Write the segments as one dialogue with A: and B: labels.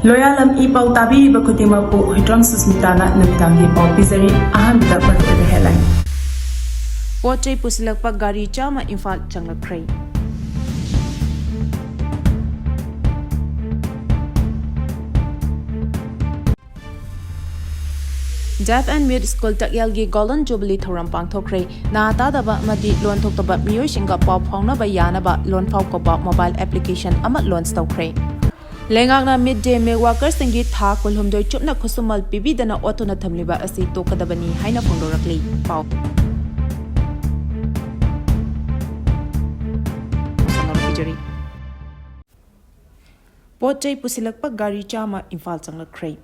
A: Loyalam E-PAO tabiriba khudimakpu Huitram Susmitana namidangi pau pizari ahanbida maruoiba headline.
B: Chei Pusilakpa Gari chama Imphal changlakre. Deaf and Mute School Takyalgi Golden Jubilee Thoram Pangthokre na tadaba madi lon thoktaba miyo shinga pau phongna ba yanaba lon phau ko ba mobile application ama launch tawkre. Lengakna midday meal workers singi tha kulhumdoi chupna khusumal pibidana otona thamliba asi tokadabani haina phongdorakli pau. Chei Pusilakpa Gari chama Imphal changlakre.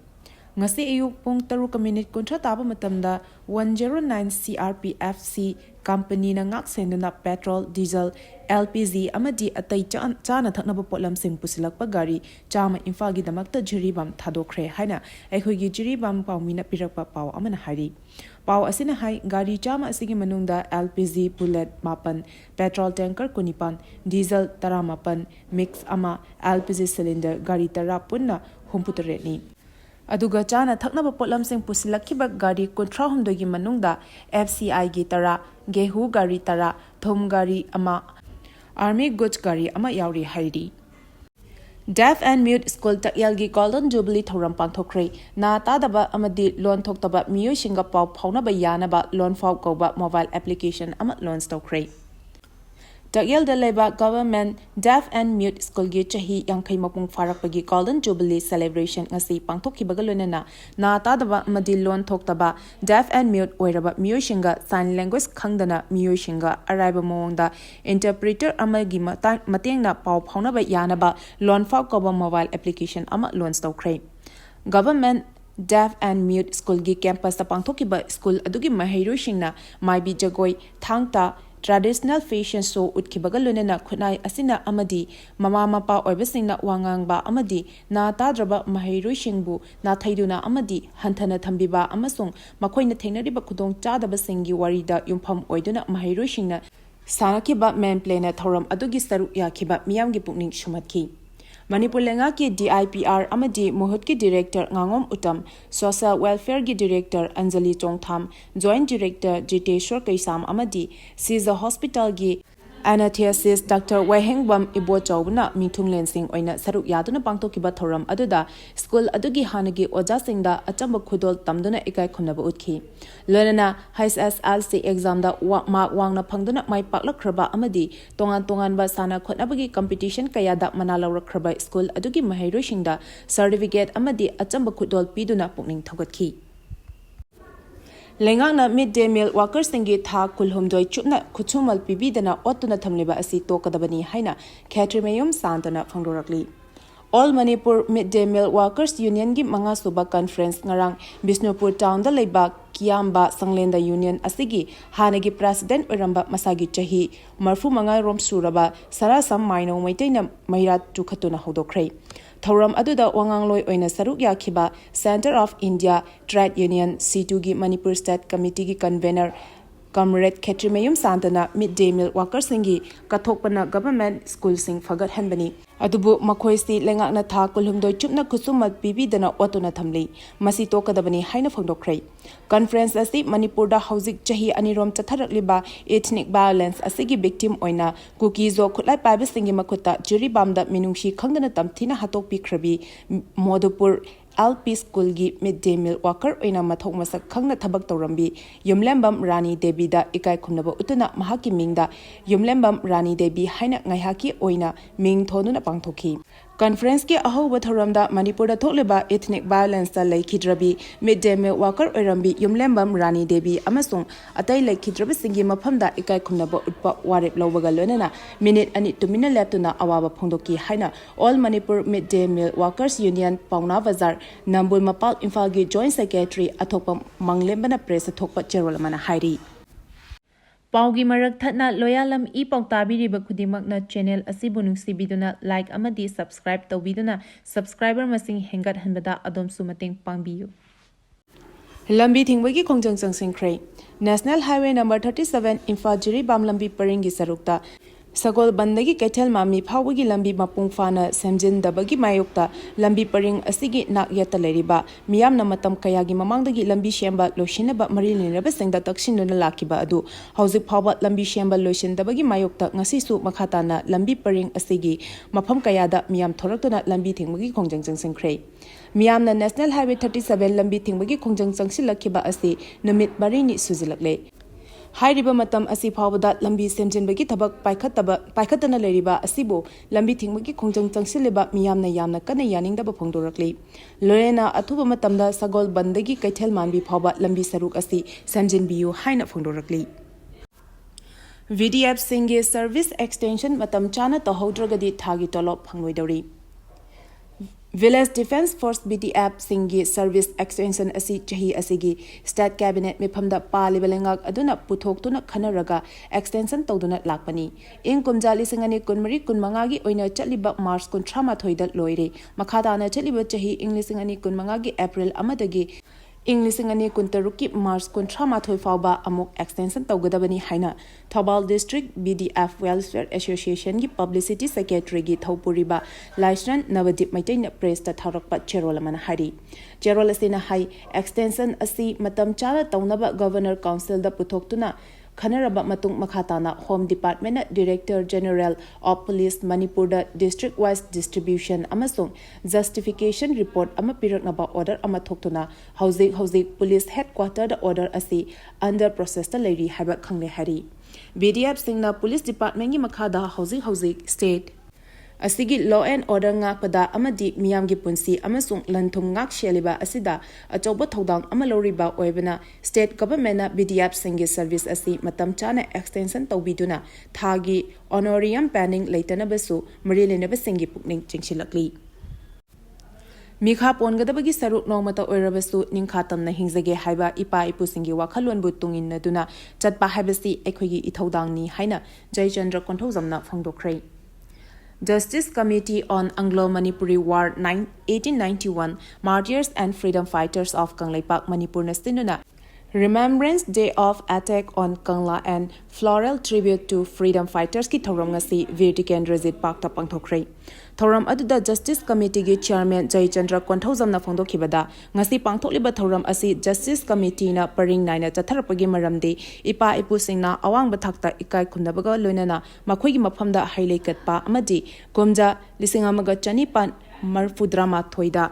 B: Ngasi ayuk pung 3 kontra taba matamda 109 CRPFC company na ngak senduna petrol, diesel, LPG amadi atai chana thaknaba potlam sing Pusilakpa Gari chama Imphal gi damakta jiribam thadokre haina aikhoi gi jiribam paumina pirakpa pau amana hari. Pau asina hai Gari chama asigi manungda LPG bullet mapan, petrol tanker kunipan, diesel taramapan, mix ama LPG cylinder Gari tara punna humputareni. Aduga chana thaknaba potlam sing pusilakkiba Gari kontra humdogi manungda FCI gi tara, gehu Gari tara, Thunglare ama army goods Gari ama yauri hairi. Deaf and Mute School Takyalgi Golden Jubilee Thoram Pangthokre na tadaba amadi lon thoktaba miyo shinga pau phaunaba yanaba lon phau koba mobile application ama launch tawkre. Takyal Daleba Government Deaf and Mute School gi chahi yangkai mapung farakpagi Golden Jubilee Celebration ngasi pangthokkibaga loinana na tadaba amadi lon thoktaba Deaf and Mute oiraba miyo shinga sign language khangdana miyo shinga araiba mawongda interpreter amagi matengna pau phaunaba yanaba lon phau koba mobile application ama launch tawkre. Government Deaf and Mute School gi campus ta pangthokkiba school adugi maheiru shingna maibi jagoi thangta traditional fashion show utkibaga lunena khunai asina amadi mama mapa oibasingna wangangba amadi na tadraba maheiru shingbu na thaiduna amadi hanthana thambiba amasung makoina thengnariba khudong chadaba singi warida yumpham oiduna maheiru shingna sanakiba main plane thoram adugi saru yakhiba miyamgi pukning shumatki. Manipuri ki DIPR amadi Muhut ki Director Ngangom Utam, Social Welfare ki Director Anjali Chongtham, Joint Director Jiteshwar Kaisam amadi Caesar Hospital ki Anesthesist Dr. Wahengbam Ibo Chawna Mithung Lensing oina saruk yaduna pangthokiba thoram aduda school adugi hanagi oja singda achamba khudol tamduna ikai khunaba utki. Loyanana HSLC exam da mark wangna phangduna mai paklakraba amadi tongan ba sana khotnabagi competition kaya da manalawrakraba school adugi mahairu singda certificate amadi achamba khudol piduna pukning thogatki. Lengakna midday meal workers singi tha kulhumdoi chupna khuchumal pibidana otuna thamliba asi tokadabani haina khatrimayum santana phangdorakli. All Manipur Midday Meal Workers Union gi manga suba conference ngarang Bisnupur town da leiba Kiamba Sanglenda Union asigi hanagi president oramba masagi chahi marfu manga rom suraba sarasam maino maitaina maira tukhatuna hodokre. Thoram aduda wangangloi oina saruk yakhiba Center of India Trade Union C2 gi Manipur State Committee gi convener Comrade Khatrimayum Santana Midday Meal Workers singi kathokpana government school sing fagat hanbani adubu makhoisi lengakna tha kulhumdoi chupna khusumal pibidana otuna thamli masi tokadabani haina phangdokre. Conference asi Manipur da housing chahi anirom chatharakliba ethnic violence asigi victim oina kukizo khutlai paiba singi makhuta jiribamda minungshi khangdana tamthina hatok pikhrabi Modupur LP School gi midday meal worker oina mathok masak khangna thabak tawrambi Yumlembam Rani Devi da ikai khunaba utuna mahaki mingda Yumlembam Rani Devi haina ngaihaki oina ming thonuna pangthoki. Conference ki ahoba thoramda Manipur da thokleba ethnic violence da laikhidrabi midday meal worker oirambi Yumlembam Rani Devi amasung atai laikhidrabi singi maphamda ikai khunaba utpa warep lawbaga lonena minute ani tumina leptuna awaba phongdoki haina All Manipur Midday Meal Workers Union Pauna Bazar Nambul Mapal Imphal gi Joint Secretary athokpa manglembana press athokpa cherolamana hairi. Paugi marak thatna Loyalam E-PAO tabiriba khudimakna channel asibu nungsibiduna like amadi subscribe tawbiduna subscriber masing hengat hanbada adom sumateng pangbiyu. Lambi thingwagi khongjang changsingkhrai National Highway number 37 Imphal Jiribam lambi paringi sarukta Sagol bandagi kaitel mami phawagi lambi mapung fana semjin dabagi mayokta lambi paring asigi nak yata leriba miyam na matam kayagi mamangdagi lambi shemba loshinaba marilin sengda takshinuna lakiba adu hauzik phawba lambi shemba loshin dabagi mayokta ngasisu makhatana lambi paring asigi mafam kayada miyam thoraktuna lambi thingmagi khongjang jangsenkhre miyamna National Highway 37 lambi thingmagi khongjang jangsilakiba asi numit marini suzilakle Hairiba matam asi phawbada lambi semjinbagi thabak paikhatana leriba asibo lambi thingmagi khongjang changsileba miyamna yamna kana yaningdaba phongdorakli Lorena athuba matamda sagol bandagi kaithel manbi phawba lambi saruk asi semjinbiyu haina phongdorakli VDF singe service extension matam chana tahodragadi thagi tolop phangloidori Village Defence Force BDF singi service extension asi chahi asigi state cabinet mifamda palibalengak aduna puthoktuna khanaraga extension tawduna lakpani ing kumjali singani kunmari kunmanga gi oina chaliba March 13 da loire makhadana chaliba chahi English singani kunmanga gi April amadagi English singani kuntaruki March 13 fawba amuk extension tawgadabani haina Thobal District BDF Welfare Association gi Publicity Secretary gi Thopuriba Laisran Navadip Maitain Press ta tharakpa Cherolamana hari Cherolasina hai extension asi matam chala tawnaba Governor Council da puthoktuna Khanaraba matung makhatana Home Department Director General of Police Manipur da district wise distribution amasung justification report ama piraknaba order ama thoktuna hauzik police headquarter da order asi under process ta leiri haiba khangle hari BDF singna police department gi makhada hauzik state asigi law and order ngakpada amadi miyamgi punsi amasung lanthum ngak sheliba asida achoba thodang amaloriba oibana state government na BDF singi service asi matam chana extension tawbiduna thagi honorarium pending laitana basu marilena basingi pukning chingsilakli Mikha pongadabagi saruk nongmata oirabasu ningkhatamna hingzage haiba ipa ipusingi wakhalonbu tungin naduna chatpa haibasi ekhogi ithodangni haina Jaychandra Konthozamna phongdokhrei Justice Committee on Anglo-Manipuri War 1891 Martyrs and Freedom Fighters of Kangleipak Manipur Nastinuna Remembrance Day of Attack on Kangla and Floral Tribute to Freedom Fighters ki thoram ngasi Virtiken Razit Park ta pangthokhrei Thoram aduda Justice Committee gi Chairman Jaychandra Konthozamna phongdokhibada ngasi pangthokliba thoram asi Justice Committee na paring naina chatharapagi maramde ipa ipu singna awangba thakta ikai khundabaga loinana makhoigi maphamda hailei katpa amadi komja lisingamaga chanipan marfudrama thoida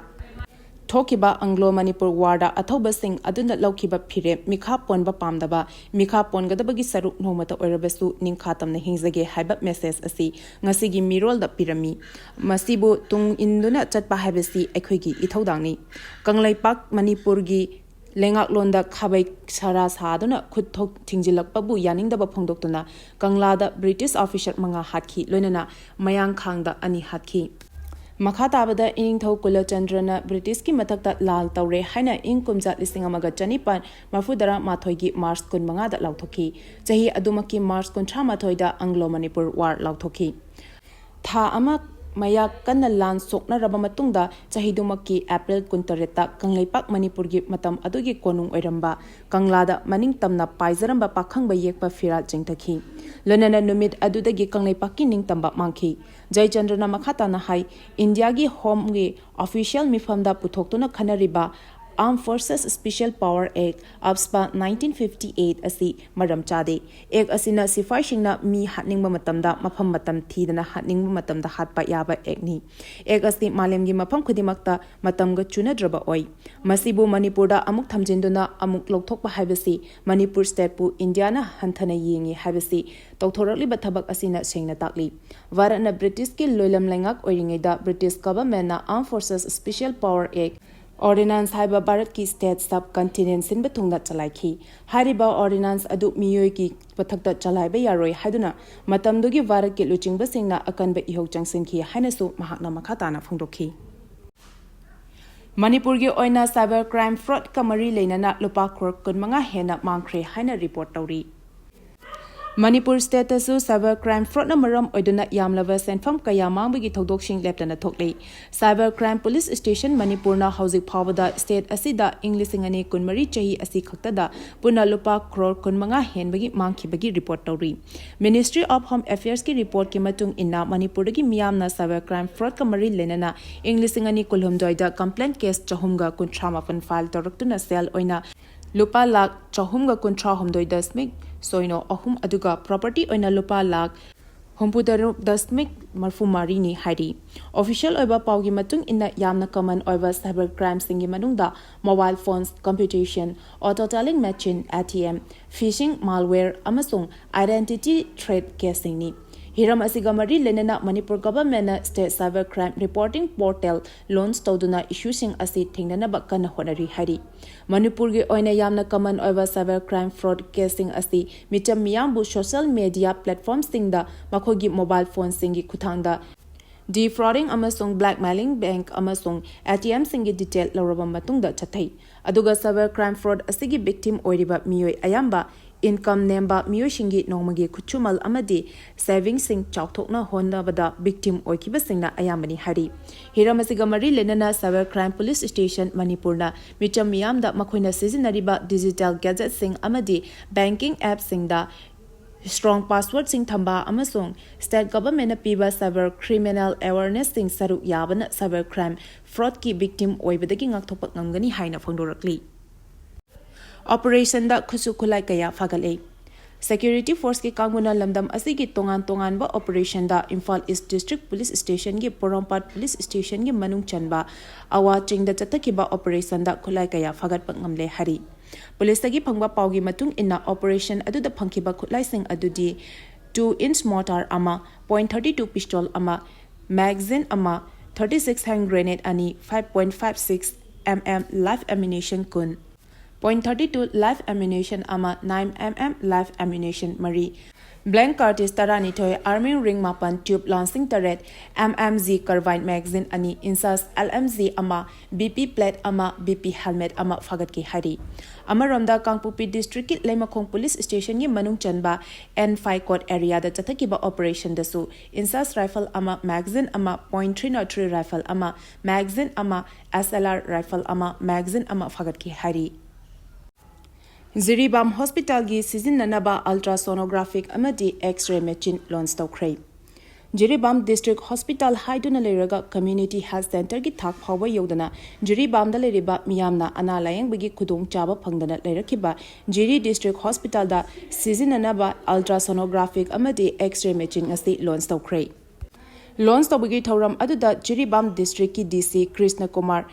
B: Thokiba Anglo-Manipur Warda athoba sing aduna laukiba phire mikha ponba pamdaba mikha pongadabagi saruk nomata oirabasu ningkhatamna hingzage haiba message asi ngasigi mirol da pirami masibu tung induna chatpa haibasi ekhoigi ithodangni Kanglaipak Manipur gi lengak londa khabai sara saduna khutthok thingjilakpabu yaningdaba phongdoktuna Kanglada British officer manga hatkhi loinana mayang khangda ani hatkhi Makhatabada ing thau kula chandrana British ki matakta lal tawre haina ing kumja lisingamaga chanipan mafudara mathoigi March 15 da lauthoki chahi adumaki March 13 da Anglo-Manipur War lauthoki tha ama maya kanna lan sokna raba matungda chahidumaki April 19 ta Kanglaipak Manipur gi matam adugi konung oiramba Kanglada maning tamna paizaramba pakhangba yekpa firal jingthaki lonana numit adudagi Kanglaipak ki ningtamba mangki Jaychandra makhatana hai India gi home gi official mifamda puthoktuna khanariba Armed Forces Special Power Act Abspa 1958 asi maram chade ek asina sifai singna mi hatningba matamda mafam matam thidana hatningba matamda hatpa yaba ekni ek asi malemgi mafam khudimakta matamga chunadraba oi masibu Manipurda amuk thamjinduna amuk lokthokpa haibasi Manipur state pu India na hanthana yingi haibasi tawthorakliba thabak asina sengna takli warana British ki Loyalam lengak oiringeda British government na Armed Forces Special Power Act Ordinance haiba Bharat ki state subcontinent sin bethungda chalaikhi hariba ordinance adu miyoi ki pathakta chalaiba yaroi haiduna matamdugi Bharat ki luchingba singna akanba ihok changsinki hainasu mahakna makhatana phongdokhi Manipur gi oina cyber crime fraud kamari leinana lupa crore 15 hena mangkhre haina report tawri Manipur state asu cyber crime fraud na maram oiduna yamlava senfam kaya mangbagi thodokshing leptana thokli cyber crime police station Manipur na housing phawada state asida English ngani kunmari chahi asi khaktada puna lupa crore kunmanga henbagi mangkhibagi report tawri Ministry of Home Affairs ki report ki matung inna Manipur gi miyamna cyber crime fraud ka mari lenana English ngani kulhumdoida complaint case chahumga kuntramapan file tawraktuna sel oina lupa lak chahumga kuntra humdoi dasmik soino ahum aduga property oina lupa lak hompudaru dasmik marfumari ni hari official oiba paugi matung inna yamna common oiba cyber crime singi manungda mobile phones computation auto telling machine ATM phishing malware amasung identity threat casing ni Hiram asigamari lenena Manipur government na state cyber crime reporting portal launch tawduna issuing asi thingnana bakana honari hari Manipur gi oina yamna common oiva cyber crime fraud casing asi mitam miyambu social media platforms singda makhogi mobile phone singi kuthangda defrauding amasung blackmailing bank amasung ATM singi detail lawraba matungda chathai aduga cyber crime fraud asigi victim oiriba miyoi ayamba income nemba miyoshingi nongmagi kuchumal amadi saving sing chauthokna honnabada victim oikibasingna ayamani hari hiramasiga mari lenana cyber crime police station Manipurna micham miyamda makhoina sizinariba digital gadget sing amadi banking app singda strong password sing thamba amasung state government piba cyber criminal awareness sing saru yabana cyber crime fraud ki victim oibadagi ngakthokpak ngamgani haina phangdorakli Operation da khusu khulai kaya fagale Security force ki kanguna lamdam asigi tongan ba operation da Imphal East District Police Station gi Porompat Police Station gi manung chanba awa ching da chataki ba operation da khulai kaya fagat pangamle hari Police tagi phangba paugi matung inna operation adu da phangkiba khulai sing adudi 2-inch mortar ama .32 pistol ama magazine ama 36 hand grenade ani 5.56 mm live ammunition kun .32 live ammunition ama 9 mm live ammunition mari blank cartridge tarani toy arming ring mapan tube launching turret MMZ carbine magazine ani insas LMZ ama BP plate ama BP helmet ama fagat ki hari amaramda Kangpupi district ki Leimakhong police station gi manung chanba N5 code area da chathakiba operation dasu insas rifle ama magazine ama .303 rifle ama magazine ama SLR rifle ama magazine ama fagat ki hari Ziribam Hospital gi sizinanaba ultrasonographic amadi X-ray machine launch tawkhre Jiribam District Hospital haiduna leiraga Community Health Center gi thak phawa yodana Jiribam da leriba miyamna ana layang bigi khudong chaba phangdana leirakiba Jiri District Hospital da sizinanaba ultrasonographic amadi X-ray machine asi launch tawkhre launch tawbigi thoram aduda Jiribam District ki DC Krishna Kumar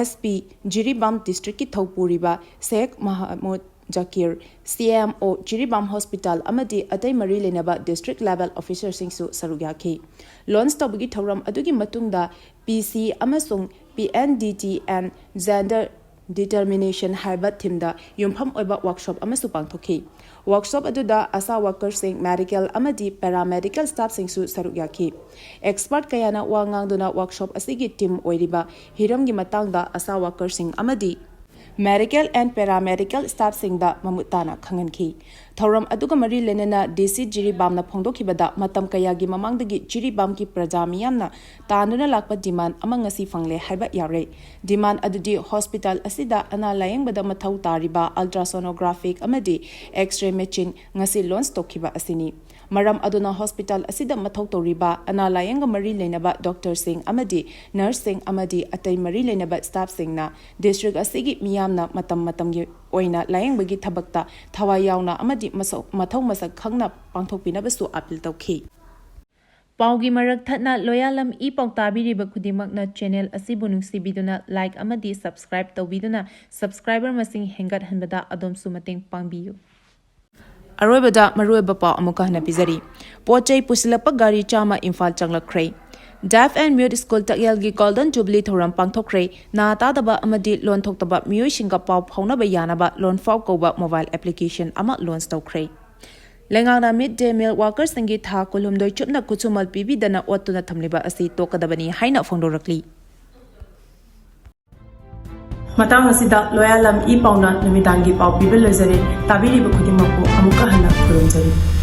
B: SP Jiribam District ki thopuriba Sheikh Mahmud Zakir CMO Jiribam Hospital amadi atai mari lenaba district level officer singsu sarugya launch tawbigi thoram adugi matungda PC amasung PNDT and gender determination haiba thimda yumpham oiba workshop amasu pangthoki workshop aduda asa workers sing medical amadi paramedical staff singsu sarugya expert kayana wangangduna workshop asigi team oiriba hiramgi matangda asa workers sing amadi medical and paramedical staff singda mamutana khanganki thoram aduga mari lenena DC Jiribam na phongdokhibada matam kayagi mamangdagi Jiribam ki praja miyamna tanuna lakpa demand amangasi fangle haiba yare demand adudi hospital asida ana layengbada mathau tariba ultrasonographic amadi X-ray machine ngasi launch tokhiba asini maram aduna hospital asida mathau toriba ana layeng mari lenaba doctor sing amadi nurse sing amadi atai mari lenaba staff sing na district asigi miyamna matam gi oina layeng bagi thabakta thawa yauna amadi mathau masak khangna pangthokpina basu appeal tawkhi Paugi marak thatna Loyalam E-PAO tabiriba khudimakna channel asibu nungsibiduna like amadi subscribe tawbiduna subscriber masing hengat hanbada adom sumateng pangbiyu Aroibada marueba pa amuka hana pizari Chei Pusilakpa Gari chama Imphal changlakre Deaf and Mute School takyalgi Golden Jubilee thoram pangthokre na tadaba amadi lon thoktaba miyoi shinga pau phaunaba yanaba lon fau koba mobile application ama launch tawkhre Lengana mid-day meal workers singi tha kulumdoi chupna kuchumal pibidana otuna thamliba asi tokadabani haina phongdorakli
A: Matang asida Loyalam E-PAO na numitangi pau pibil lezare tabiri ba khudimako amuka hana khurumjari